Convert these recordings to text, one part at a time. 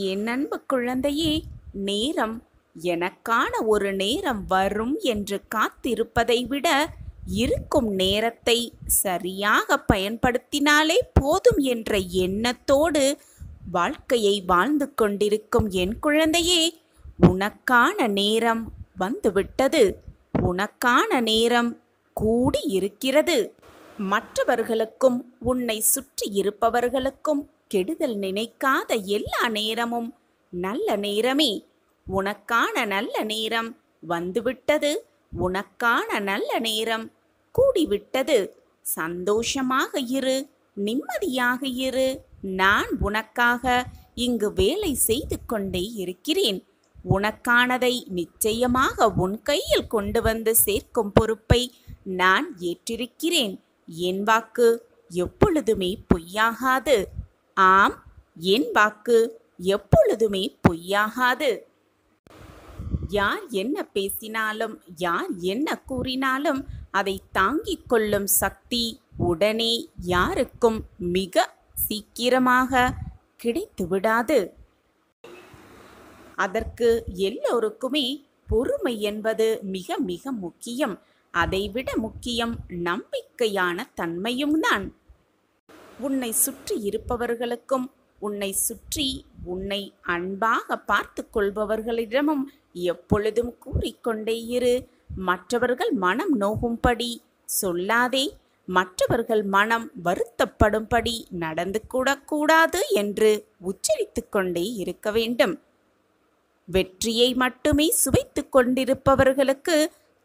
என் அன்பு குழந்தையே, நேரம் எனக்கான ஒரு நேரம் வரும் என்று காத்திருப்பதை விட இருக்கும் நேரத்தை சரியாக பயன்படுத்தினாலே போதும் என்ற எண்ணத்தோடு வாழ்க்கையை வாழ்ந்து கொண்டிருக்கும் என் குழந்தையே, உனக்கான நேரம் வந்துவிட்டது. உனக்கான நேரம் கூடி இருக்கிறது. மற்றவர்களுக்கும் உன்னை சுற்றி இருப்பவர்களுக்கும் கெடுதல் நினைக்காத எல்லா நேரமும் நல்ல நேரமே. உனக்கான நல்ல நேரம் வந்துவிட்டது. உனக்கான நல்ல நேரம் கூடிவிட்டது. சந்தோஷமாக இரு, நிம்மதியாக இரு. நான் உனக்காக இங்கு வேலை செய்து கொண்டே இருக்கிறேன். உனக்கானதை நிச்சயமாக உன் கையில் கொண்டு வந்து சேர்க்கும் பொறுப்பை நான் ஏற்றிருக்கிறேன். என் வாக்கு எப்பொழுதுமே பொய்யாகாது. ஆம், என் வாக்கு எப்பொழுதுமே பொய்யாகாது. யார் என்ன பேசினாலும், யார் என்ன கூறினாலும் அதை தாங்கிக் கொள்ளும் சக்தி உடனே யாருக்கும் மிக சீக்கிரமாக கிடைத்து விடாது. அதற்கு எல்லோருக்குமே பொறுமை என்பது மிக மிக முக்கியம். அதைவிட முக்கியம் நம்பிக்கையான தன்மையும் தான். உன்னை சுற்றி இருப்பவர்களுக்கும் உன்னை சுற்றி உன்னை அன்பாக பார்த்து கொள்பவர்களிடமும் எப்பொழுதும் கூறிக்கொண்டே இரு. மற்றவர்கள் மனம் நோகும்படி சொல்லாதே. மற்றவர்கள் மனம் வருத்தப்படும்படி நடந்து கூடக்கூடாது என்று உச்சரித்து கொண்டே இருக்க வேண்டும். வெற்றியை மட்டுமே சுவைத்து கொண்டிருப்பவர்களுக்கு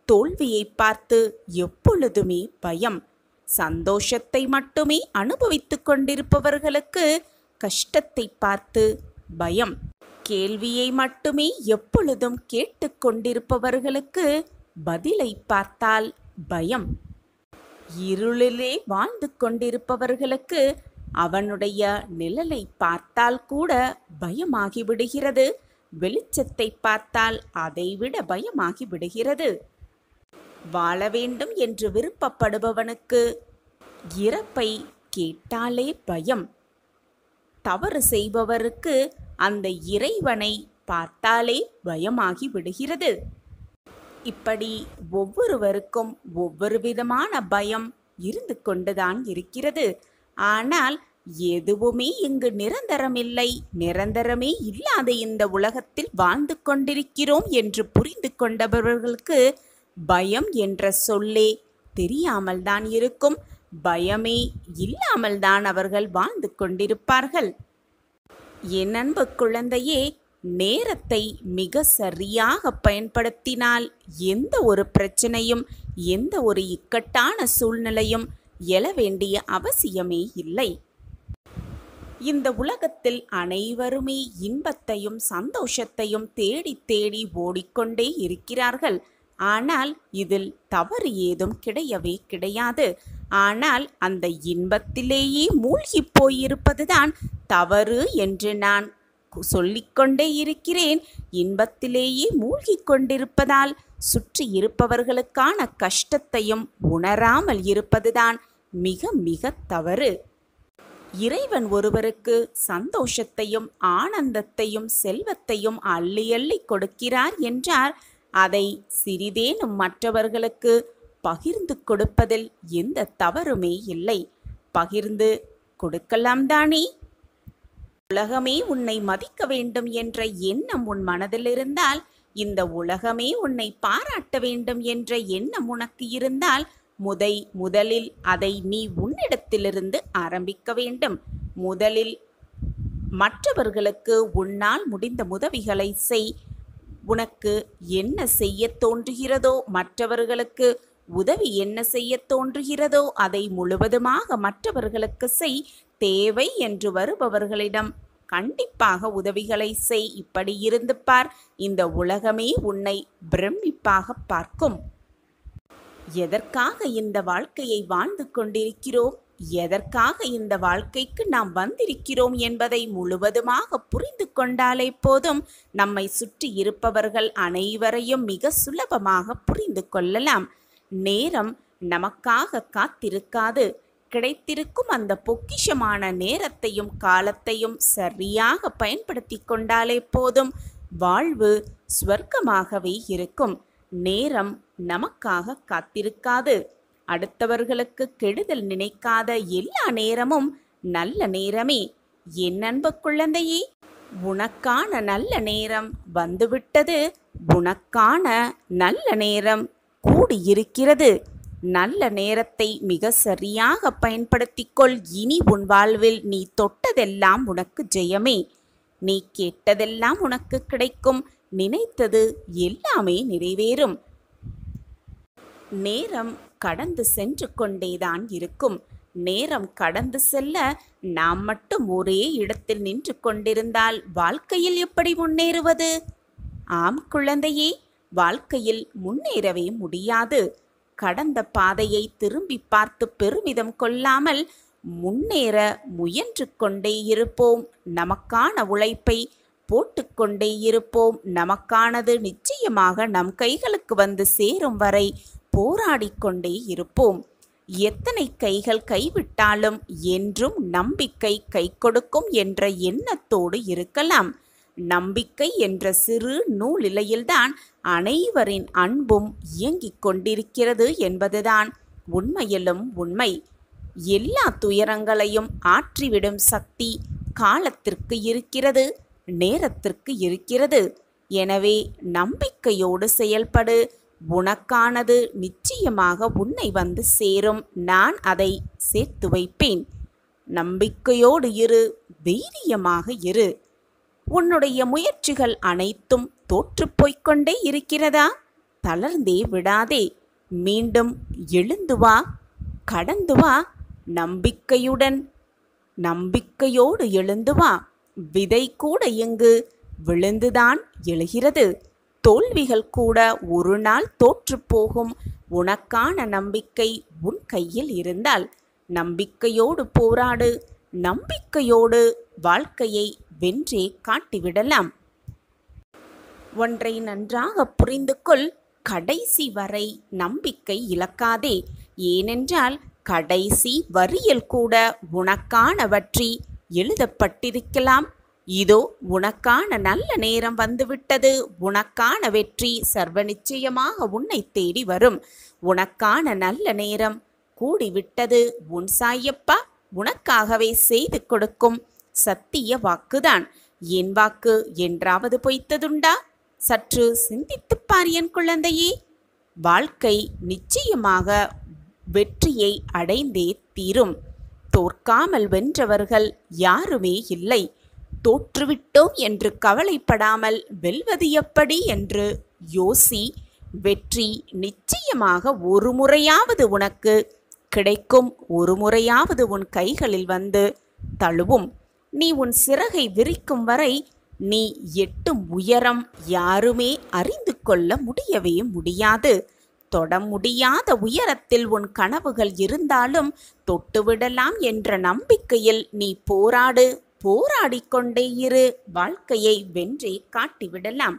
தோல்வியை பார்த்து எப்பொழுதுமே பயம். சந்தோஷத்தை மட்டுமே அனுபவித்து கொண்டிருப்பவர்களுக்கு கஷ்டத்தை பார்த்து பயம். கேள்வியை மட்டுமே எப்பொழுதும் கேட்டு கொண்டிருப்பவர்களுக்கு பதிலை பார்த்தால் பயம். இருளிலே வாழ்ந்து கொண்டிருப்பவர்களுக்கு அவனுடைய நிழலை பார்த்தால் கூட பயமாகி விடுகிறது. வெளிச்சத்தை பார்த்தால் அதைவிட பயமாகி விடுகிறது. வாழ வேண்டும் என்று விருப்பப்படுபவனுக்கு இறப்பை கேட்டாலே பயம். தவறு செய்பவருக்கு அந்த இறைவனை பார்த்தாலே பயமாகி விடுகிறது. இப்படி ஒவ்வொருவருக்கும் ஒவ்வொரு விதமான பயம் இருந்து கொண்டுதான் இருக்கிறது. ஆனால் எதுவுமே இங்கு நிரந்தரமில்லை. நிரந்தரமே இல்லாத இந்த உலகத்தில் வாழ்ந்து கொண்டிருக்கிறோம் என்று புரிந்து கொண்டவர்களுக்கு பயம் என்ற சொல்லே தெரியாமல் தான் இருக்கும். பயமே இல்லாமல் தான் அவர்கள் வாழ்ந்து கொண்டிருப்பார்கள். என் அன்பு குழந்தையே, நேரத்தை மிக சரியாக பயன்படுத்தினால் எந்த ஒரு பிரச்சனையும், எந்த ஒரு இக்கட்டான சூழ்நிலையும் எழ வேண்டிய அவசியமே இல்லை. இந்த உலகத்தில் அனைவருமே இன்பத்தையும் சந்தோஷத்தையும் தேடி தேடி ஓடிக்கொண்டே இருக்கிறார்கள். ஆனால் இதில் தவறு ஏதும் கிடையவே கிடையாது. ஆனால் அந்த இன்பத்திலேயே மூழ்கி போயிருப்பதுதான் தவறு என்று நான் சொல்லிக்கொண்டே இருக்கிறேன். இன்பத்திலேயே மூழ்கி கொண்டிருப்பதால் சுற்றி இருப்பவர்களுக்கான கஷ்டத்தையும் உணராமல் இருப்பதுதான் மிக மிக தவறு. இறைவன் ஒருவருக்கு சந்தோஷத்தையும் ஆனந்தத்தையும் செல்வத்தையும் அள்ளி அள்ளி கொடுக்கிறார் என்றார். அதை சிறிதேனும் மற்றவர்களுக்கு பகிர்ந்து கொடுப்பதில் எந்த தவறுமே இல்லை. பகிர்ந்து கொடுக்கலாம் தானே? உலகமே உன்னை மதிக்க வேண்டும் என்ற எண்ணம் உன் மனதில் இருந்தால், இந்த உலகமே உன்னை பாராட்ட வேண்டும் என்ற எண்ணம் உனக்கு இருந்தால், முதலில் அதை நீ உன்னிடத்திலிருந்து ஆரம்பிக்க வேண்டும். முதலில் மற்றவர்களுக்கு உன்னால் முடிந்த உதவிகளை செய். உனக்கு என்ன செய்ய தோன்றுகிறதோ, மற்றவர்களுக்கு உதவி என்ன செய்ய தோன்றுகிறதோ அதை முழுவதுமாக மற்றவர்களுக்கு செய். தேவை என்று வருபவர்களிடம் கண்டிப்பாக உதவிகளை செய். இப்படி இருந்து பார். இந்த உலகமே உன்னை பிரமிப்பாக பார்க்கும். எதற்காக இந்த வாழ்க்கையை வாழ்ந்து கொண்டிருக்கிறோம், எதற்காக இந்த வாழ்க்கைக்கு நாம் வந்திருக்கிறோம் என்பதை முழுவதுமாக புரிந்து கொண்டாலே போதும், நம்மை சுற்றி இருப்பவர்கள் அனைவரையும் மிக சுலபமாக புரிந்து கொள்ளலாம். நேரம் நமக்காக காத்திருக்காது. கிடைத்திருக்கும் அந்த பொக்கிஷமான நேரத்தையும் காலத்தையும் சரியாக பயன்படுத்தி கொண்டாலே போதும். வாழ்வு ஸ்வர்க்கமாகவே இருக்கும். நேரம் நமக்காக காத்திருக்காது. அடுத்தவர்களுக்கு கெடுதல் நினைக்காத எல்லா நேரமும் நல்ல நேரமே. என் அன்பு குழந்தையே, உனக்கான நல்ல நேரம் வந்துவிட்டது. உனக்கான நல்ல நேரம் கூடியிருக்கிறது. நல்ல நேரத்தை மிக சரியாக பயன்படுத்திக்கொள். இனி உன் வாழ்வில் நீ தொட்டதெல்லாம் உனக்கு ஜெயமே. நீ கேட்டதெல்லாம் உனக்கு கிடைக்கும். நினைத்தது எல்லாமே நிறைவேறும். நேரம் கடந்து சென்று கொண்டேதான் இருக்கும். நேரம் கடந்து செல்ல நாம் மட்டும் ஒரே இடத்தில் நின்று கொண்டிருந்தால் வாழ்க்கையில் எப்படி முன்னேறுவது? ஆம் குழந்தையே, வாழ்க்கையில் முன்னேறவே முடியாது. கடந்த பாதையை திரும்பி பார்த்து பெருமிதம் கொள்ளாமல் முன்னேற முயன்று கொண்டே இருப்போம். நமக்கான உழைப்பை போட்டுக்கொண்டே இருப்போம். நமக்கானது நிச்சயமாக நம் கைகளுக்கு வந்து சேரும் வரை போராடிக்கொண்டே இருப்போம். எத்தனை கைகள் கைவிட்டாலும் என்றும் நம்பிக்கை கை கொடுக்கும் என்ற எண்ணத்தோடு இருக்கலாம். நம்பிக்கை என்ற சிறு நூலிலையில்தான் அனைவரின் அன்பும் இயங்கிக் கொண்டிருக்கிறது என்பதுதான் உண்மையிலும் உண்மை. எல்லா துயரங்களையும் ஆற்றிவிடும் சக்தி காலத்திற்கு இருக்கிறது, நேரத்திற்கு இருக்கிறது. எனவே நம்பிக்கையோடு செயல்படு. உனக்கானது நிச்சயமாக உன்னை வந்து சேரும். நான் அதை சேர்த்து வைப்பேன். நம்பிக்கையோடு இரு, தைரியமாக இரு. உன்னுடைய முயற்சிகள் அனைத்தும் தோற்றுப்போய்க் கொண்டே இருக்கிறதா? தளர்ந்தே விடாதே. மீண்டும் எழுந்து வா, கடந்து வா. நம்பிக்கையோடு எழுந்து வா. விதை கூட எங்கு விழுந்துதான் எழுகிறது. தோல்விகள் கூட ஒரு நாள் தோற்று போகும். உனக்கான நம்பிக்கை உன் கையில் இருந்தால் நம்பிக்கையோடு போராடு. நம்பிக்கையோடு வாழ்க்கையை வென்றே காட்டிவிடலாம். ஒன்றை நன்றாக புரிந்து கொள். கடைசி வரை நம்பிக்கை இழக்காதே. ஏனென்றால் கடைசி வரியில் கூட உனக்கான வெற்றி எழுதப்பட்டிருக்கலாம். இதோ உனக்கான நல்ல நேரம் வந்துவிட்டது. உனக்கான வெற்றி சர்வ நிச்சயமாக உன்னை தேடி வரும். உனக்கான நல்ல நேரம் கூடிவிட்டது. உன் சாயப்பா உனக்காகவே செய்து கொடுக்கும் சத்திய வாக்குதான். என் வாக்கு என்றாவது பொய்த்ததுண்டா? சற்று சிந்தித்துப்பார் என் குழந்தையே. வாழ்க்கை நிச்சயமாக வெற்றியை அடைந்தே தீரும். தோற்காமல் வென்றவர்கள் யாருமே இல்லை. தோற்றுவிட்டோம் என்று கவலைப்படாமல் வெல்வது எப்படி என்று யோசி. வெற்றி நிச்சயமாக ஒரு முறையாவது உனக்கு கிடைக்கும். ஒரு முறையாவது உன் கைகளில் வந்து தழுவும். நீ உன் சிறகை விரிக்கும் வரை நீ எட்டும் உயரம் யாருமே அறிந்து கொள்ள முடியவே முடியாது. தொட முடியாத உயரத்தில் உன் கனவுகள் இருந்தாலும் தொட்டுவிடலாம் என்ற நம்பிக்கையில் நீ போராடு. போராடிக்கொண்டே இரு. வாழ்க்கையை வென்றே காட்டிவிடலாம்.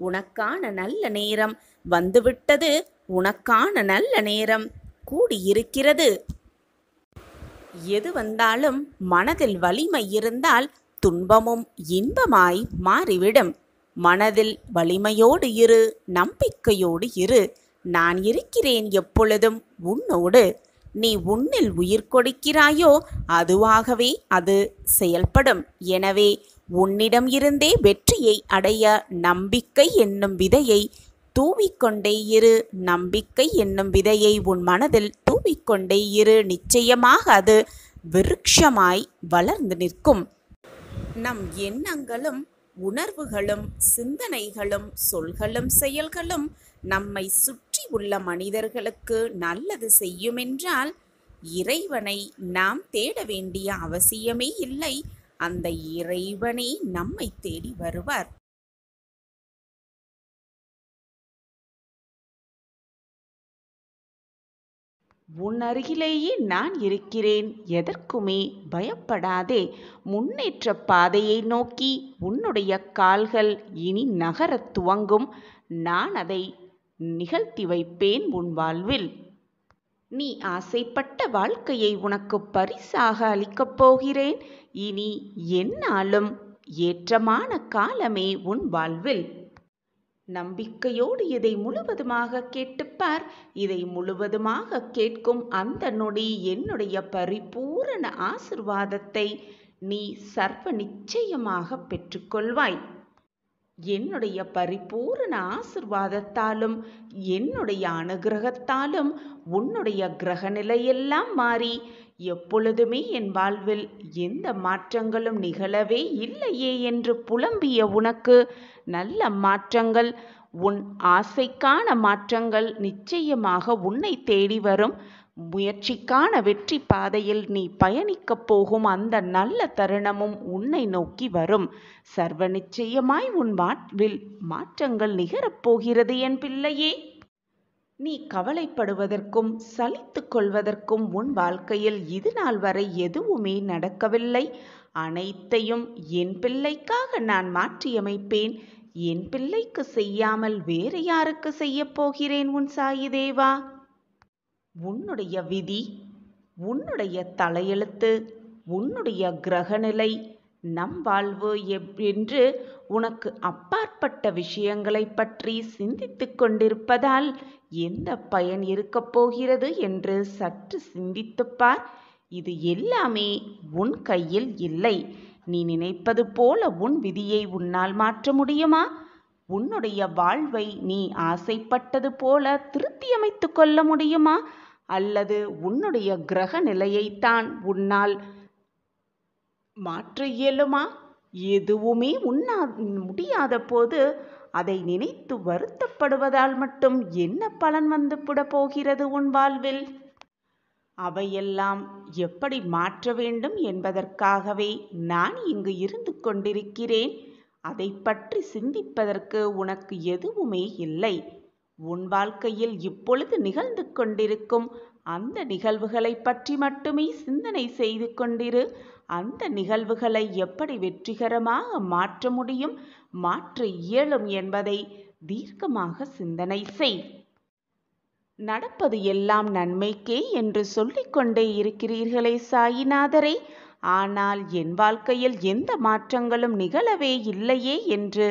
உனக்கான நல்ல நேரம் வந்துவிட்டது. உனக்கான நல்ல நேரம் கூடியிருக்கிறது. எது வந்தாலும் மனதில் வலிமை இருந்தால் துன்பமும் இன்பமாய் மாறிவிடும். மனதில் வலிமையோடு இரு, நம்பிக்கையோடு இரு. நான் இருக்கிறேன் எப்பொழுதும் உன்னோடு. நீ உன்னில் உயிர் கொடுக்கிறாயோ அதுவாகவே அது செயல்படும். எனவே உன்னிடம் இருந்தே வெற்றியை அடைய நம்பிக்கை என்னும் விதையை தூவிக்கொண்டே இரு. நம்பிக்கை என்னும் விதையை உன் மனதில் தூவிக்கொண்டே இரு. நிச்சயமாக அது விருட்சமாய் வளர்ந்து நிற்கும். நம் எண்ணங்களும் உணர்வுகளும் சிந்தனைகளும் சொல்களும் செயல்களும் நம்மை சுற்றி உள்ள மனிதர்களுக்கு நல்லது செய்யுமென்றால் இறைவனை நாம் தேட வேண்டிய அவசியமே இல்லை. அந்த இறைவனே நம்மை தேடி வருவார். உன் அருகிலேயே நான் இருக்கிறேன். எதற்குமே பயப்படாதே. முன்னேற்ற பாதையை நோக்கி உன்னுடைய கால்கள் இனி நகரத் துவங்கும். நான் அதை நிகழ்த்தி வைப்பேன் உன் வாழ்வில். நீ ஆசைப்பட்ட வாழ்க்கையை உனக்கு பரிசாக அளிக்கப் போகிறேன். இனி எந்நாளும் ஏற்றமான காலமே உன் வாழ்வில். நம்பிக்கையோடு இதை முழுவதுமாக கேட்டுப்பார். இதை முழுவதுமாக கேட்கும் அந்த நொடி என்னுடைய பரிபூரண ஆசிர்வாதத்தை நீ சர்வ நிச்சயமாக பெற்றுக்கொள்வாய். என்னுடைய பரிபூரண ஆசிர்வாதத்தாலும் என்னுடைய அனுகிரகத்தாலும் உன்னுடைய கிரக நிலையெல்லாம் மாறி எப்பொழுதுமே என் வாழ்வில் எந்த மாற்றங்களும் நிகழவே இல்லையே என்று புலம்பிய உனக்கு நல்ல மாற்றங்கள், உன் ஆசைக்கான மாற்றங்கள் நிச்சயமாக உன்னை தேடி வரும். முயற்சிக்கான வெற்றி பாதையில் நீ பயணிக்கப் போகும் அந்த நல்ல தருணமும் உன்னை நோக்கி வரும். சர்வ நிச்சயமாய் உன் வாழ்வில் மாற்றங்கள் நிகழப்போகிறது என் பிள்ளையே. நீ கவலைப்படுவதற்கும் சலித்து கொள்வதற்கும் உன் வாழ்க்கையில் இது நாள் வரை எதுவுமே நடக்கவில்லை. அனைத்தையும் என் பிள்ளைக்காக நான் மாற்றியமைப்பேன். என் பிள்ளைக்கு செய்யாமல் வேறு யாருக்கு செய்யப் போகிறேன் உன் சாயி தேவா? உன்னுடைய விதி, உன்னுடைய தலையெழுத்து, உன்னுடைய கிரகநிலை, நம் வாழ்வு என்று உனக்கு அப்பாற்பட்ட விஷயங்களை பற்றி சிந்தித்து கொண்டிருப்பதால் எந்த பயன் இருக்கப் போகிறது என்று சற்று சிந்தித்துப்பார். இது எல்லாமே உன் கையில் இல்லை. நீ நினைப்பது போல உன் விதியை உன்னால் மாற்ற முடியுமா? உன்னுடைய வாழ்வை நீ ஆசைப்பட்டது போல திருத்தி அமைத்து கொள்ள முடியுமா? அல்லது உன்னுடைய கிரக நிலையைத்தான் உன்னால் மாற்ற இயலுமா? எதுவுமே முடியாத போது அதை நினைத்து வருத்தப்படுவதால் மட்டும் என்ன பலன் வந்துவிட போகிறது உன் வாழ்வில்? அவையெல்லாம் எப்படி மாற்ற வேண்டும் என்பதற்காகவே நான் இங்கு இருந்து கொண்டிருக்கிறேன். அதை பற்றி சிந்திப்பதற்கு உனக்கு எதுவுமே இல்லை. உன் வாழ்க்கையில் இப்பொழுது நிகழ்ந்து கொண்டிருக்கும் அந்த நிகழ்வுகளை பற்றி மட்டுமே சிந்தனை செய்து கொண்டிரு. அந்த நிகழ்வுகளை எப்படி வெற்றிகரமாக மாற்ற முடியும், மாற்ற இயலும் என்பதை தீர்க்கமாக சிந்தனை செய். நடப்பது எல்லாம் நன்மைக்கே என்று சொல்லிக்கொண்டே இருக்கிறீர்களே சாயிநாதரே, ஆனால் என் வாழ்க்கையில் எந்த மாற்றங்களும் நிகழவே இல்லையே என்று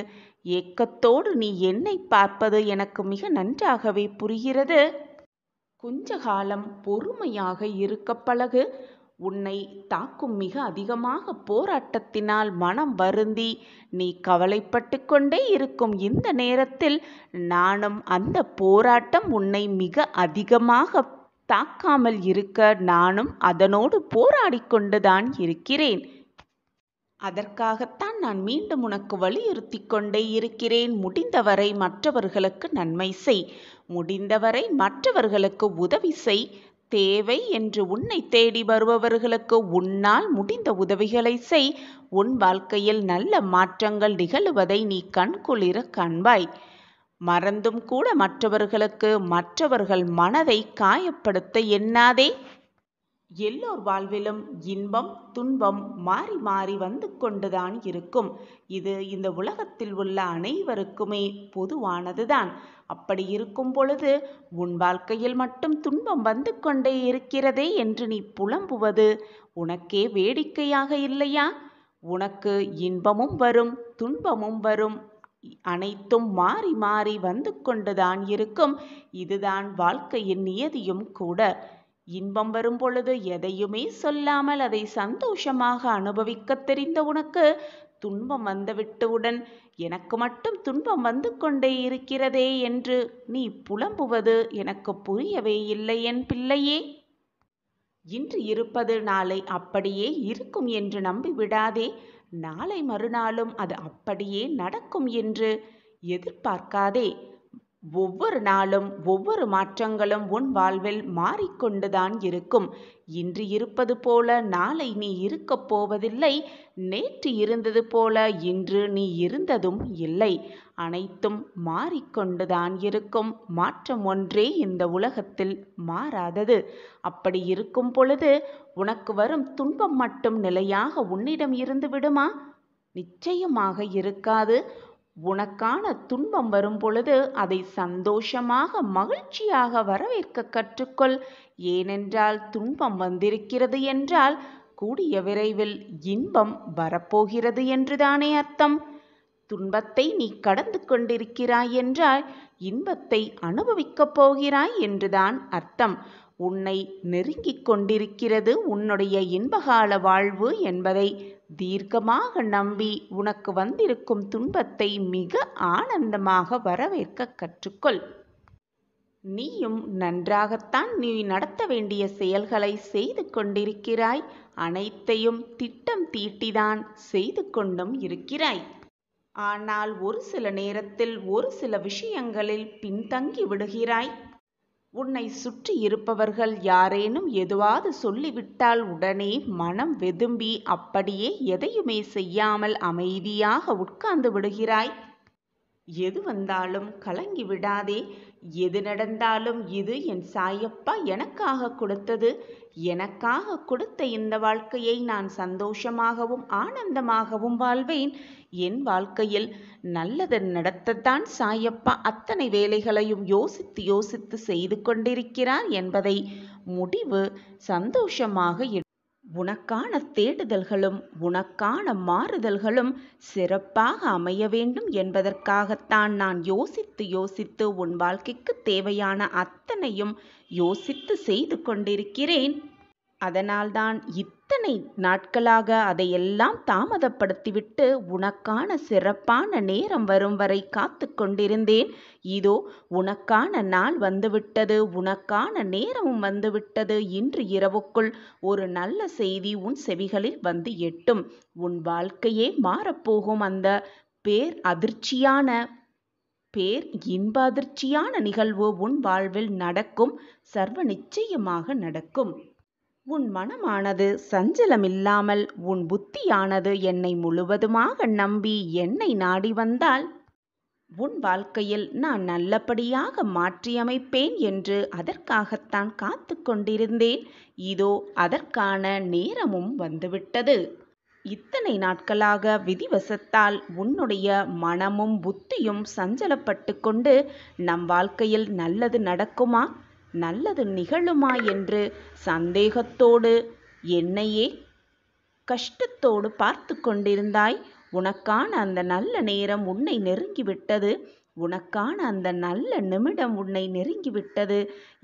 ஏக்கத்தோடு நீ என்னை பார்ப்பது எனக்கு மிக நன்றாகவே புரிகிறது. கொஞ்ச காலம் பொறுமையாக இருக்க பழகு. உன்னை தாக்கும் மிக அதிகமாக போராட்டத்தினால் மனம் வருந்தி நீ கவலைப்பட்டு கொண்டே இருக்கும் இந்த நேரத்தில் நானும் அந்த போராட்டம் உன்னை மிக அதிகமாக தாக்காமல் இருக்க நானும் அதனோடு போராடி கொண்டுதான் இருக்கிறேன். அதற்காகத்தான் நான் மீண்டும் உனக்கு வலியுறுத்தி கொண்டே இருக்கிறேன். முடிந்தவரை மற்றவர்களுக்கு நன்மை செய். முடிந்தவரை மற்றவர்களுக்கு உதவி செய். தேவை என்று உன்னை தேடி வருபவர்களுக்கு உன்னால் முடிந்த உதவிகளை செய். உன் வாழ்க்கையில் நல்ல மாற்றங்கள் நிகழுவதை நீ கண்குளிர காண்பாய். மறந்தும் கூட மற்றவர்கள் மனதை காயப்படுத்த எண்ணாதே. எல்லோர் வாழ்விலும் இன்பம் துன்பம் மாறி மாறி வந்து கொண்டுதான் இருக்கும். இது இந்த உலகத்தில் உள்ள அனைவருக்குமே பொதுவானதுதான். அப்படி இருக்கும் பொழுது உன் வாழ்க்கையில் மட்டும் துன்பம் வந்து கொண்டே இருக்கிறதே என்று நீ புலம்புவது உனக்கே வேடிக்கையாக இல்லையா? உனக்கு இன்பமும் வரும் துன்பமும் வரும். அனைத்தும் மாறி மாறி வந்து கொண்டுதான் இருக்கும். இதுதான் வாழ்க்கையின் நியதியும் கூட. இன்பம் வரும் பொழுது எதையுமே சொல்லாமல் அதை சந்தோஷமாக அனுபவிக்க தெரிந்த உனக்கு துன்பம் வந்துவிட்டவுடன் எனக்கு மட்டும் துன்பம் வந்து கொண்டே இருக்கிறதே என்று நீ புலம்புவது எனக்கு புரியவே இல்லை என் பிள்ளையே. இன்று இருப்பது நாளை அப்படியே இருக்கும் என்று நம்பிவிடாதே. நாளை மறுநாளும் அது அப்படியே நடக்கும் என்று எதிர்பார்க்காதே. ஒவ்வொரு நாளும் ஒவ்வொரு மாற்றங்களும் உன் வாழ்வில் மாறிக்கொண்டுதான் இருக்கும். இன்று இருப்பது போல நாளை நீ இருக்கப் போவதில்லை. நேற்று இருந்தது போல இன்று நீ இருந்ததும் இல்லை. அனைத்தும் மாறிக்கொண்டுதான் இருக்கும். மாற்றம் ஒன்றே இந்த உலகத்தில் மாறாதது. அப்படி இருக்கும் பொழுது உனக்கு வரும் துன்பம் மட்டும் நிலையாக உன்னிடம் இருந்து விடுமா? நிச்சயமாக இருக்காது. உனக்கான துன்பம் வரும் பொழுது அதை சந்தோஷமாக மகிழ்ச்சியாக வரவேற்க கற்றுக்கொள். ஏனென்றால் துன்பம் வந்திருக்கிறது என்றால் கூடிய விரைவில் இன்பம் வரப்போகிறது என்றுதானே அர்த்தம். துன்பத்தை நீ கடந்து கொண்டிருக்கிறாய் என்றால் இன்பத்தை அனுபவிக்கப் போகிறாய் என்றுதான் அர்த்தம். உன்னை நெருங்கிக் கொண்டிருக்கிறது உன்னுடைய இன்பகால வாழ்வு என்பதை தீர்க்கமாக நம்பி உனக்கு வந்திருக்கும் துன்பத்தை மிக ஆனந்தமாக வரவேற்க கற்றுக்கொள். நீயும் நன்றாகத்தான் நீ நடத்த வேண்டிய செயல்களை செய்து கொண்டிருக்கிறாய். அனைத்தையும் திட்டம் தீட்டிதான் செய்து கொண்டும் இருக்கிறாய். ஆனால் ஒரு சில நேரத்தில் ஒரு சில விஷயங்களில் பின்தங்கி விடுகிறாய். உன்னை சுற்றி இருப்பவர்கள் யாரேனும் எதுவாது சொல்லிவிட்டால் உடனே மனம் வெதும்பி அப்படியே எதையுமே செய்யாமல் அமைதியாக உட்கார்ந்து விடுகிறாய். எது வந்தாலும் கலங்கி விடாதே. எது நடந்தாலும் இது என் சாயப்பா எனக்காக கொடுத்தது. எனக்காக கொடுத்த இந்த வாழ்க்கையை நான் சந்தோஷமாகவும் ஆனந்தமாகவும் வாழ்வேன். என் வாழ்க்கையில் நல்லது நடத்தத்தான் சாயப்பா அத்தனை வேலைகளையும் யோசித்து யோசித்து செய்து கொண்டிருக்கிறார் என்பதை முடிவு சந்தோஷமாக உனக்கான தேடுதல்களும் உனக்கான மாறுதல்களும் சிறப்பாக அமைய வேண்டும் என்பதற்காகத்தான் நான் யோசித்து யோசித்து உன் வாழ்க்கைக்கு தேவையான அத்தனையும் யோசித்து செய்து கொண்டிருக்கிறேன். அதனால்தான் இத்தனை நாட்களாக அதையெல்லாம் தாமதப்படுத்திவிட்டு உனக்கான சிறப்பான நேரம் வரும் வரை காத்து கொண்டிருந்தேன். இதோ உனக்கான நாள் வந்துவிட்டது, உனக்கான நேரமும் வந்துவிட்டது. இன்று இரவுக்குள் ஒரு நல்ல செய்தி உன் செவிகளில் வந்து எட்டும். உன் வாழ்க்கையே மாறப்போகும். அந்த இன்ப அதிர்ச்சியான நிகழ்வு உன் வாழ்வில் நடக்கும். சர்வ நிச்சயமாக நடக்கும். உன் மனமானது சஞ்சலமில்லாமல் உன் புத்தியானது என்னை முழுவதுமாக நம்பி என்னை நாடி வந்தால் உன் வாழ்க்கையில் நான் நல்லபடியாக மாற்றியமைப்பேன் என்று அதற்காகத்தான் காத்து கொண்டிருந்தேன். இதோ அதற்கான நேரமும் வந்துவிட்டது. இத்தனை நாட்களாக விதிவசத்தால் உன்னுடைய மனமும் புத்தியும் சஞ்சலப்பட்டு கொண்டு நம் வாழ்க்கையில் நல்லது நடக்குமா, நல்லது நிகழுமா என்று சந்தேகத்தோடு என்னையே கஷ்டத்தோடு பார்த்து கொண்டிருந்தாய். உனக்கான அந்த நல்ல நேரம் உன்னை நெருங்கிவிட்டது. உனக்கான அந்த நல்ல நிமிடம் உன்னை நெருங்கிவிட்டது.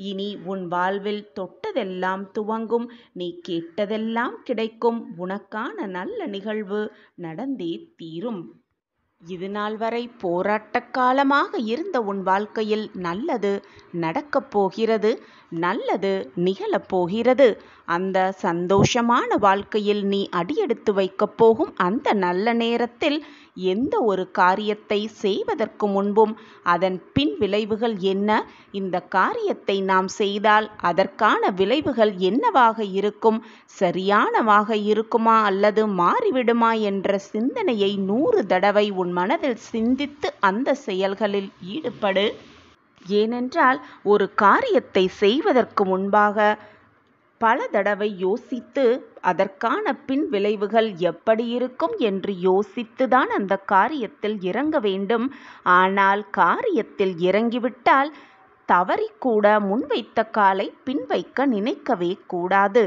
இனி உன் வாழ்வில் தொட்டதெல்லாம் துவங்கும். நீ கேட்டதெல்லாம் கிடைக்கும். உனக்கான நல்ல நிகழ்வு நடந்தே தீரும். இது நாள் வரை போராட்ட காலமாக இருந்த உன் வாழ்க்கையில் நல்லது நடக்கப் போகிறது. நல்லது நிகழப் போகிறது. அந்த சந்தோஷமான வாழ்க்கையில் நீ அடியெடுத்து வைக்கப் போகும் அந்த நல்ல நேரத்தில் எந்த ஒரு காரியத்தை செய்வதற்கு முன்பும் அதன் பின் விளைவுகள் என்ன, இந்த காரியத்தை நாம் செய்தால் அதற்கான விளைவுகள் என்னவாக இருக்கும், சரியானவாக இருக்குமா அல்லது மாறிவிடுமா என்ற சிந்தனையை 100 தடவை உன் மனதில் சிந்தித்து அந்த செயல்களில் ஈடுபடு. ஏனென்றால் ஒரு காரியத்தை செய்வதற்கு முன்பாக பல தடவை யோசித்து அதற்கான பின் விளைவுகள் எப்படி இருக்கும் என்று யோசித்துதான் அந்த காரியத்தில் இறங்க வேண்டும். ஆனால் காரியத்தில் இறங்கிவிட்டால் தவறிக்கூட முன்வைத்த காலை பின் வைக்க நினைக்கவே கூடாது.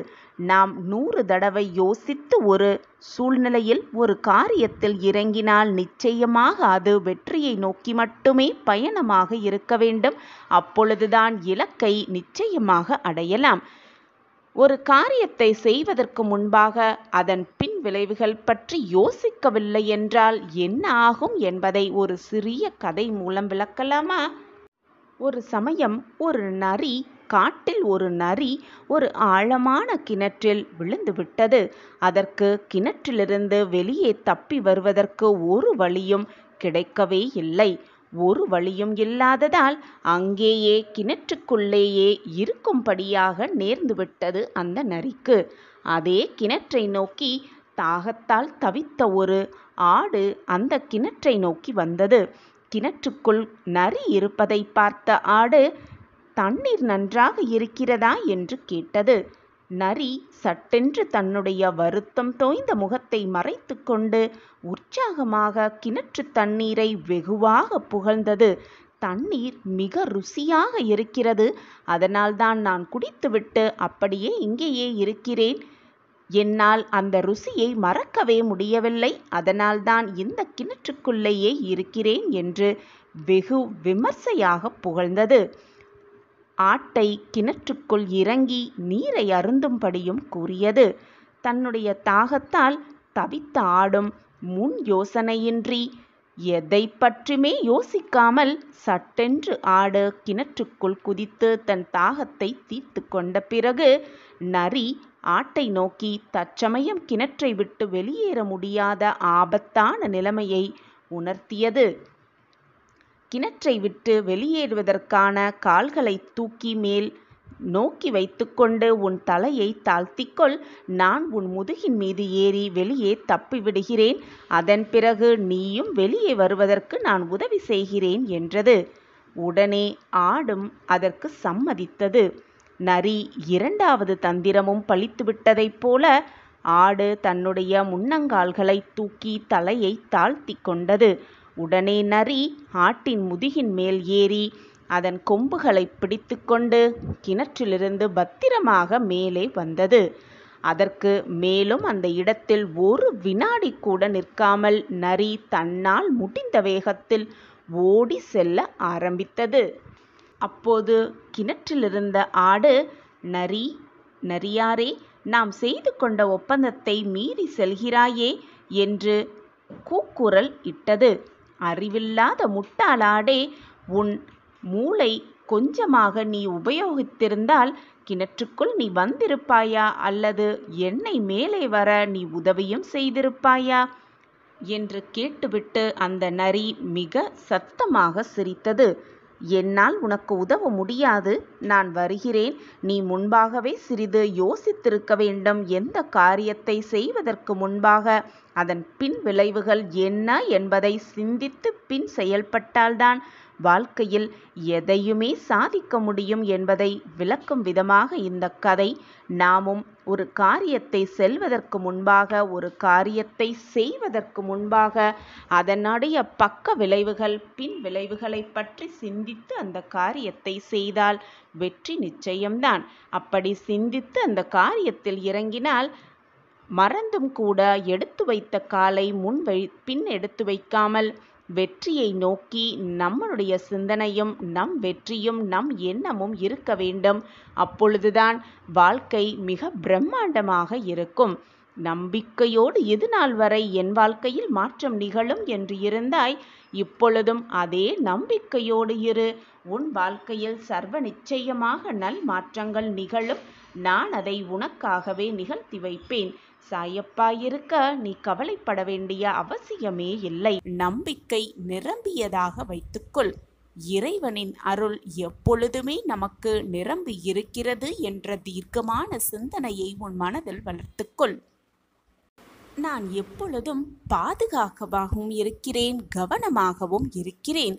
நாம் 100 தடவை யோசித்து ஒரு சூழ்நிலையில் ஒரு காரியத்தில் இறங்கினால் நிச்சயமாக அது வெற்றியை நோக்கி மட்டுமே பயணமாக இருக்க வேண்டும். அப்பொழுதுதான் இலக்கை நிச்சயமாக அடையலாம். ஒரு காரியத்தை செய்வதற்கு முன்பாக அதன் பின் விளைவுகள் பற்றி யோசிக்கவில்லை என்றால் என்ன ஆகும் என்பதை ஒரு சிறிய கதை மூலம் விளக்கலாமா? ஒரு சமயம் காட்டில் ஒரு நரி ஒரு ஆழமான கிணற்றில் விழுந்து விட்டது. அதற்கு கிணற்றிலிருந்து வெளியே தப்பி வருவதற்கு ஒரு வழியும் கிடைக்கவே இல்லை. ஒரு வழியும் இல்லாததால் அங்கேயே கிணற்றுக்குள்ளேயே இருக்கும்படியாக நேர்ந்துவிட்டது அந்த நரிக்கு. அதே கிணற்றை நோக்கி தாகத்தால் தவித்த ஒரு ஆடு அந்த கிணற்றை நோக்கி வந்தது. கிணற்றுக்குள் நரி இருப்பதை பார்த்த ஆடு, தண்ணீர் நன்றாக இருக்கிறதா என்று கேட்டது. நரி சட்டென்று தன்னுடைய வருத்தம் தோய்ந்த முகத்தை மறைத்து கொண்டு உற்சாகமாக கிணற்று தண்ணீரை வெகுவாக புகழ்ந்தது. தண்ணீர் மிக ருசியாக இருக்கிறது. அதனால்தான் நான் குடித்துவிட்டு அப்படியே இங்கேயே இருக்கிறேன். என்னால் அந்த ருசியை மறக்கவே முடியவில்லை. அதனால்தான் இந்த கிணற்றுக்குள்ளேயே இருக்கிறேன் என்று வெகு விமர்சையாக புகழ்ந்தது. ஆட்டை கிணற்றுக்குள் இறங்கி நீரை அருந்தும்படியும் கூறியது. தன்னுடைய தாகத்தால் தவித்த ஆடும் முன் யோசனையின்றி எதை பற்றியுமே யோசிக்காமல் சட்டென்று ஆடு கிணற்றுக்குள் குதித்து தன் தாகத்தை தீர்த்து கொண்ட பிறகு நரி ஆட்டை நோக்கி தற்சமயம் கிணற்றை விட்டு வெளியேற முடியாத ஆபத்தான நிலைமையை உணர்த்தியது. கிணற்றை விட்டு வெளியேறுவதற்கான கால்களை தூக்கி மேல் நோக்கி வைத்துக்கொண்டு உன் தலையை தாழ்த்திக்கொள். நான் உன் முதுகின் மீது ஏறி வெளியே தப்பிவிடுகிறேன். அதன் பிறகு நீயும் வெளியே வருவதற்கு நான் உதவி செய்கிறேன் என்றது. உடனே ஆடும் அதற்கு சம்மதித்தது. நரி இரண்டாவது தந்திரமும் பலித்துவிட்டதைப் போல ஆடு தன்னுடைய முன்னங்கால்களை தூக்கி தலையை தாழ்த்தி கொண்டது. உடனே நரி ஆட்டின் முதுகின் மேல் ஏறி அதன் கொம்புகளை பிடித்து கொண்டு கிணற்றிலிருந்து பத்திரமாக மேலே வந்தது. அதற்கு மேலும் அந்த இடத்தில் ஒரு வினாடி கூட நிற்காமல் நரி தன்னால் முடிந்த வேகத்தில் ஓடி செல்ல ஆரம்பித்தது. அப்போது கிணற்றிலிருந்த ஆடு, நரியாரே, நாம் செய்து கொண்ட ஒப்பந்தத்தை மீறி செல்கிறாயே என்று கூக்குரல் இட்டது. அறிவில்லாத முட்டாளாடே, உன் மூளை கொஞ்சமாக நீ உபயோகித்திருந்தால் கிணற்றுக்குள் நீ வந்திருப்பாயா, அல்லது என்னை மேலே வர நீ உதவியும் செய்திருப்பாயா என்று கேட்டுவிட்டு அந்த நரி மிக சத்தமாக சிரித்தது. என்னால் உனக்கு உதவ முடியாது. நான் வருகிறேன். நீ முன்பாகவே சிறிது யோசித்திருக்க வேண்டும். எந்த காரியத்தை செய்வதற்கு முன்பாக அதன் பின் விளைவுகள் என்ன என்பதை சிந்தித்து பின் செயல்பட்டால்தான் வாழ்க்கையில் எதையுமே சாதிக்க முடியும் என்பதை விளக்கும் விதமாக இந்த கதை. நாமும் ஒரு காரியத்தை செல்வதற்கு முன்பாக, ஒரு காரியத்தை செய்வதற்கு முன்பாக அதனுடைய பக்க விளைவுகள், பின் விளைவுகளை பற்றி சிந்தித்து அந்த காரியத்தை செய்தால் வெற்றி நிச்சயம்தான். அப்படி சிந்தித்து அந்த காரியத்தில் இறங்கினால் மறந்தும் கூட எடுத்து வைத்த காலை பின் எடுத்து வைக்காமல் வெற்றியை நோக்கி நம்முடைய சிந்தனையும் நம் வெற்றியும் நம் எண்ணமும் இருக்க வேண்டும். அப்பொழுதுதான் வாழ்க்கை மிக பிரம்மாண்டமாக இருக்கும். நம்பிக்கையோடு இது நாள் வரை என் வாழ்க்கையில் மாற்றம் நிகழும் என்று இருந்தாய். இப்பொழுதும் அதே நம்பிக்கையோடு இரு. உன் வாழ்க்கையில் சர்வ நிச்சயமாக நல் மாற்றங்கள் நிகழும். நான் அதை உனக்காகவே நிகழ்த்தி வைப்பேன். சாயப்பாயிருக்க நீ கவலைப்பட வேண்டிய அவசியமே இல்லை. நம்பிக்கை நிரம்பியதாக வைத்துக்கொள். இறைவனின் அருள் எப்பொழுதுமே நமக்கு நிரம்பி இருக்கிறது என்ற தீர்க்கமான சிந்தனையை உன் மனதில் வளர்த்துக்கொள். நான் எப்பொழுதும் பாதுகாப்பாகவும் இருக்கிறேன், கவனமாகவும் இருக்கிறேன்.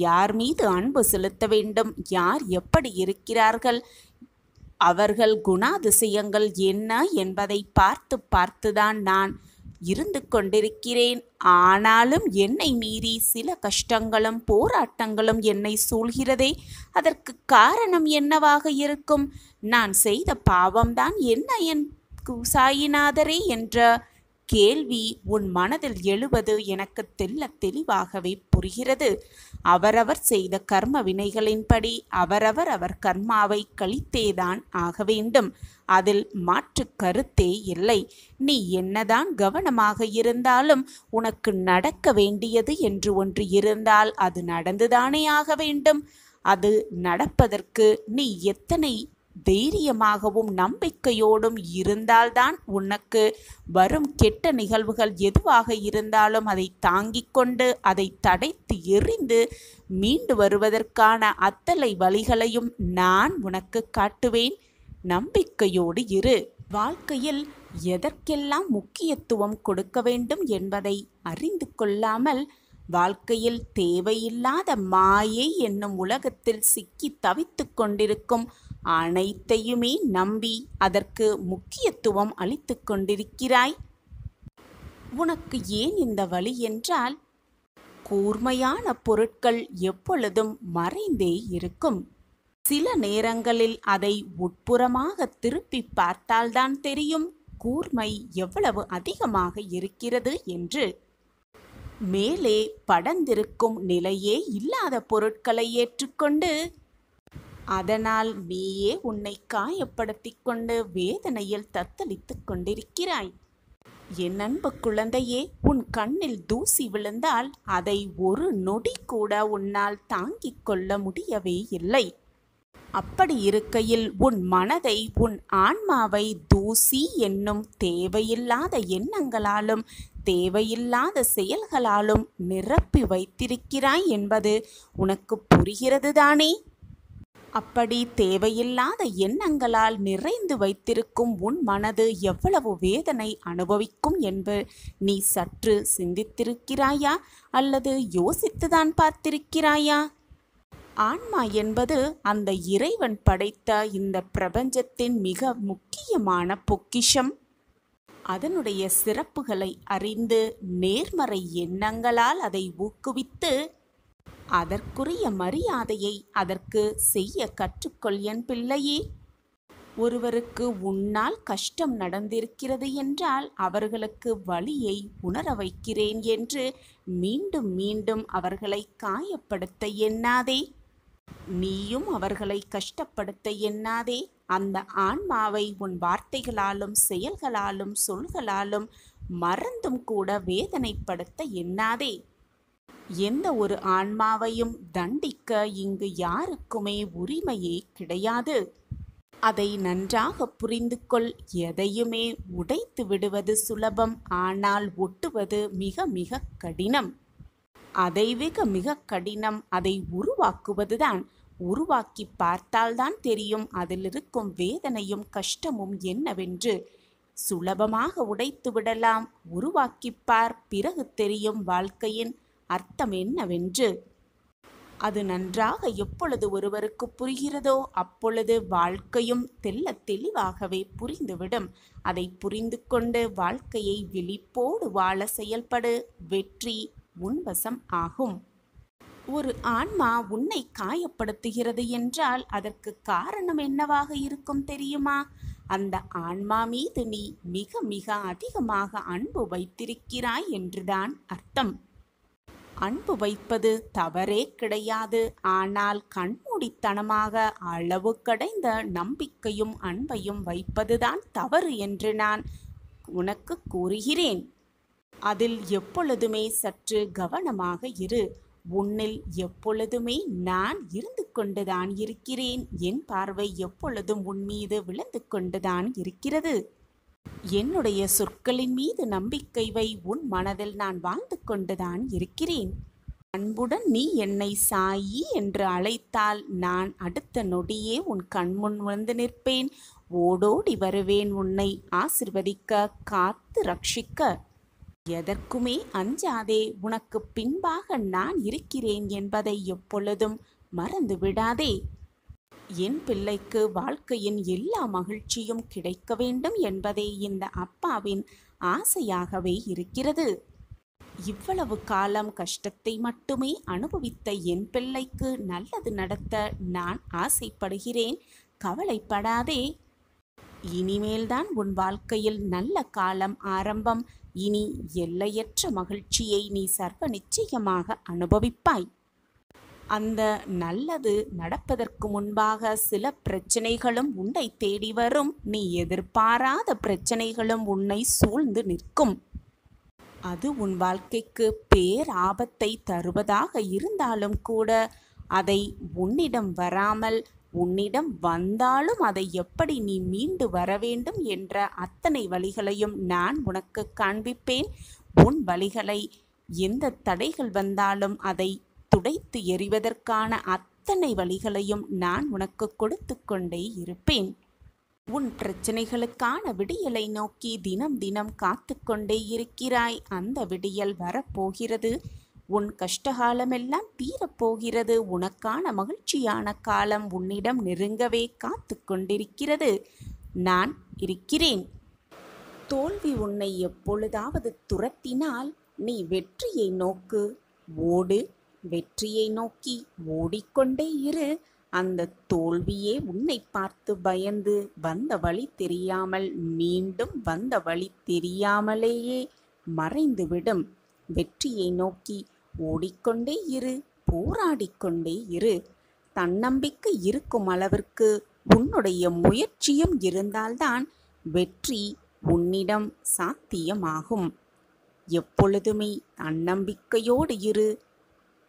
யார் மீது அன்பு செலுத்த வேண்டும், யார் எப்படி இருக்கிறார்கள், அவர்கள் குணாதிசயங்கள் என்ன என்பதை பார்த்துதான் நான் இருந்து கொண்டிருக்கிறேன். ஆனாலும் என்னை மீறி சில கஷ்டங்களும் போராட்டங்களும் என்னை சூழ்கிறதே. அதற்கு காரணம் என்னவாக இருக்கும்? நான் செய்த பாவம்தான் என்ன என் சாயிநாதரே என்ற கேள்வி உன் மனதில் எழுவது எனக்கு தெளிவாகவே புரிகிறது. அவரவர் செய்த கர்ம வினைகளின்படி அவர் கர்மாவை கழித்தேதான் ஆக வேண்டும். அதில் மாற்று கருத்தே இல்லை. நீ என்னதான் கவனமாக இருந்தாலும் உனக்கு நடக்க வேண்டியது என்று ஒன்று இருந்தால் அது நடந்துதானே ஆக வேண்டும். அது நடப்பதற்கு நீ எத்தனை தைரியமாகவும் நம்பிக்கையோடும் இருந்தால்தான் உனக்கு வரும் கெட்ட நிகழ்வுகள் எதுவாக இருந்தாலும் அதை தாங்கிக் கொண்டு அதை தடைத்து எறிந்து மீண்டு வருவதற்கான அத்தனை வழிகளையும் நான் உனக்கு காட்டுவேன். நம்பிக்கையோடு இரு. வாழ்க்கையில் எதற்கெல்லாம் முக்கியத்துவம் கொடுக்க வேண்டும் என்பதை அறிந்து கொள்ளாமல் வாழ்க்கையில் தேவையில்லாத மாயை என்னும் உலகத்தில் சிக்கி தவித்து கொண்டிருக்கும் அனைத்தையுமே நம்பி அதற்கு முக்கியத்துவம் அளித்து கொண்டிருக்கிறாய். உனக்கு ஏன் இந்த வலி என்றால், கூர்மையான பொருட்கள் எப்பொழுதும் மறைந்தே இருக்கும். சில நேரங்களில் அதை உட்புறமாக திருப்பி பார்த்தால்தான் தெரியும் கூர்மை எவ்வளவு அதிகமாக இருக்கிறது என்று. மேலே படர்ந்திருக்கும் நிலையே இல்லாத பொருட்களை ஏற்றுக்கொண்டு அதனால் நீயே உன்னை காயப்படுத்திக் கொண்டு வேதனையில் தத்தளித்துக் கொண்டிருக்கிறாய். என் அன்பு குழந்தையே, உன் கண்ணில் தூசி விழுந்தால் அதை ஒரு நொடி கூட உன்னால் தாங்கிக் கொள்ள முடியவே இல்லை. அப்படி இருக்கையில் உன் மனதை, உன் ஆன்மாவை தூசி என்னும் தேவையில்லாத எண்ணங்களாலும் தேவையில்லாத செயல்களாலும் நிரப்பி வைத்திருக்கிறாய் என்பது உனக்கு புரிகிறது தானே? அப்படி தேவையில்லாத எண்ணங்களால் நிறைந்து வைத்திருக்கும் உன் மனது எவ்வளவு வேதனை அனுபவிக்கும் என்று நீ சற்று சிந்தித்திருக்கிறாயா? அல்லது யோசித்துதான் பார்த்திருக்கிறாயா? ஆன்மா என்பது அந்த இறைவன் படைத்த இந்த பிரபஞ்சத்தின் மிக முக்கியமான பொக்கிஷம். அதனுடைய சிறப்புகளை அறிந்து நேர்மறை எண்ணங்களால் அதை ஊக்குவித்து அதற்குரிய மரியாதையை அதற்கு செய்ய கற்றுக்கொள் என் பிள்ளையே. ஒருவருக்கு உன்னால் கஷ்டம் நடந்திருக்கிறது என்றால் அவர்களுக்கு வலியை உணர வைக்கிறேன் என்று மீண்டும் மீண்டும் அவர்களை காயப்படுத்த எண்ணாதே. நீயும் அவர்களை கஷ்டப்படுத்த எண்ணாதே. அந்த ஆன்மாவை உன் வார்த்தைகளாலும் செயல்களாலும் சொல்களாலும் மறந்தும் கூட வேதனைப்படுத்த எண்ணாதே. எந்த ஒரு ஆன்மாவையும் தண்டிக்க இங்கு யாருக்குமே உரிமையே கிடையாது. அதை நன்றாக புரிந்து கொள். எதையுமே உடைத்து விடுவது சுலபம், ஆனால் ஒட்டுவது மிக மிக கடினம். அதை மிக கடினம் அதை உருவாக்குவதுதான். உருவாக்கி பார்த்தால்தான் தெரியும் அதில் இருக்கும் வேதனையும் கஷ்டமும் என்னவென்று. சுலபமாக உடைத்து விடலாம். உருவாக்கிப்பார், பிறகு தெரியும் வாழ்க்கையின் அர்த்தம் என்னவென்று. அது நன்றாக எப்பொழுது ஒருவருக்கு புரிகிறதோ அப்பொழுது வாழ்க்கையும் தெல்ல தெளிவாகவே புரிந்துவிடும். அதை புரிந்து கொண்டு வாழ்க்கையை விழிப்போடு வாழ செயல்படு. வெற்றி உன்வசம் ஆகும். ஒரு ஆன்மா உன்னை காயப்படுத்துகிறது என்றால் அதற்கு காரணம் என்னவாக இருக்கும் தெரியுமா? அந்த ஆன்மா மீது நீ மிக மிக அதிகமாக அன்பு வைத்திருக்கிறாய் என்றுதான் அர்த்தம். அன்பு வைப்பது தவறே கிடையாது. ஆனால் கண்மூடித்தனமாக அளவு கடந்த நம்பிக்கையும் அன்பையும் வைப்பதுதான் தவறு என்று நான் உனக்கு கூறுகிறேன். அதில் எப்பொழுதுமே சற்று கவனமாக இரு. உன்னில் எப்பொழுதுமே நான் இருந்து கொண்டுதான் இருக்கிறேன். என் பார்வை எப்பொழுதும் உன் மீது விழுந்து கொண்டுதான் இருக்கிறது. என்னுடைய சொற்களின் மீது நம்பிக்கை வை. உன் மனதில் நான் வாழ்ந்து கொண்டுதான் இருக்கிறேன். அன்புடன் நீ என்னை சாயி என்று அழைத்தால் நான் அடுத்த நொடியே உன் கண்முன் வந்து நிற்பேன். ஓடோடி வருவேன் உன்னை ஆசிர்வதிக்க, காத்து ரட்சிக்க. எதற்குமே அஞ்சாதே. உனக்கு பின்பாக நான் இருக்கிறேன் என்பதை எப்பொழுதும் மறந்து விடாதே. என் பிள்ளைக்கு வாழ்க்கையின் எல்லா மகிழ்ச்சியும் கிடைக்க வேண்டும் என்பதே இந்த அப்பாவின் ஆசையாகவே இருக்கிறது. இவ்வளவு காலம் கஷ்டத்தை மட்டுமே அனுபவித்த என் பிள்ளைக்கு நல்லது நடத்த நான் ஆசைப்படுகிறேன். கவலைப்படாதே. இனிமேல்தான் உன் வாழ்க்கையில் நல்ல காலம் ஆரம்பம். இனி எல்லையற்ற மகிழ்ச்சியை நீ சர்வ நிச்சயமாக அனுபவிப்பாய். அந்த நல்லது நடப்பதற்கு முன்பாக சில பிரச்சனைகளும் உன்னை தேடி வரும். நீ எதிர்பாராத பிரச்சனைகளும் உன்னை சூழ்ந்து நிற்கும். அது உன் வாழ்க்கைக்கு பேராபத்தை தருவதாக இருந்தாலும் கூட அதை உன்னிடம் வராமல், உன்னிடம் வந்தாலும் அதை எப்படி நீ மீண்டு வர வேண்டும் என்ற அத்தனை வழிகளையும் நான் உனக்கு காண்பிப்பேன். உன் வழிகளை எந்த தடைகள் வந்தாலும் அதை துடைத்து எறிவதற்கான அத்தனை வழிகளையும் நான் உனக்கு கொடுத்து கொண்டே இருப்பேன். உன் பிரச்சனைகளுக்கான விடியலை நோக்கி தினம் தினம் காத்து கொண்டே இருக்கிறாய். அந்த விடியல் வரப்போகிறது. உன் கஷ்டகாலமெல்லாம் தீரப்போகிறது. உனக்கான மகிழ்ச்சியான காலம் உன்னிடம் நெருங்கவே காத்து கொண்டிருக்கிறது. நான் இருக்கிறேன். தோல்வி உன்னை எப்பொழுதாவது துரத்தினால் நீ வெற்றியை நோக்கு ஓடு. வெற்றியை நோக்கி ஓடிக்கொண்டே இரு. அந்த தோல்வியே உன்னை பார்த்து பயந்து வந்த வழி தெரியாமல் மீண்டும் வந்த வழி தெரியாமலேயே மறைந்துவிடும். வெற்றியை நோக்கி ஓடிக்கொண்டே இரு. போராடிக்கொண்டே இரு. தன்னம்பிக்கை இருக்கும் அளவிற்கு உன்னுடைய முயற்சியும் இருந்தால்தான் வெற்றி உன்னிடம் சாத்தியமாகும். எப்பொழுதுமே தன்னம்பிக்கையோடு இரு.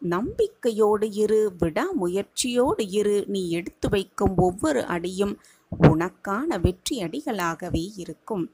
நம்பிக்கையோடு இரு. விடாமுயற்சியோடு இரு. நீ எடுத்து வைக்கும் ஒவ்வொரு அடியும் உனக்கான வெற்றி அடிகளாகவே இருக்கும்.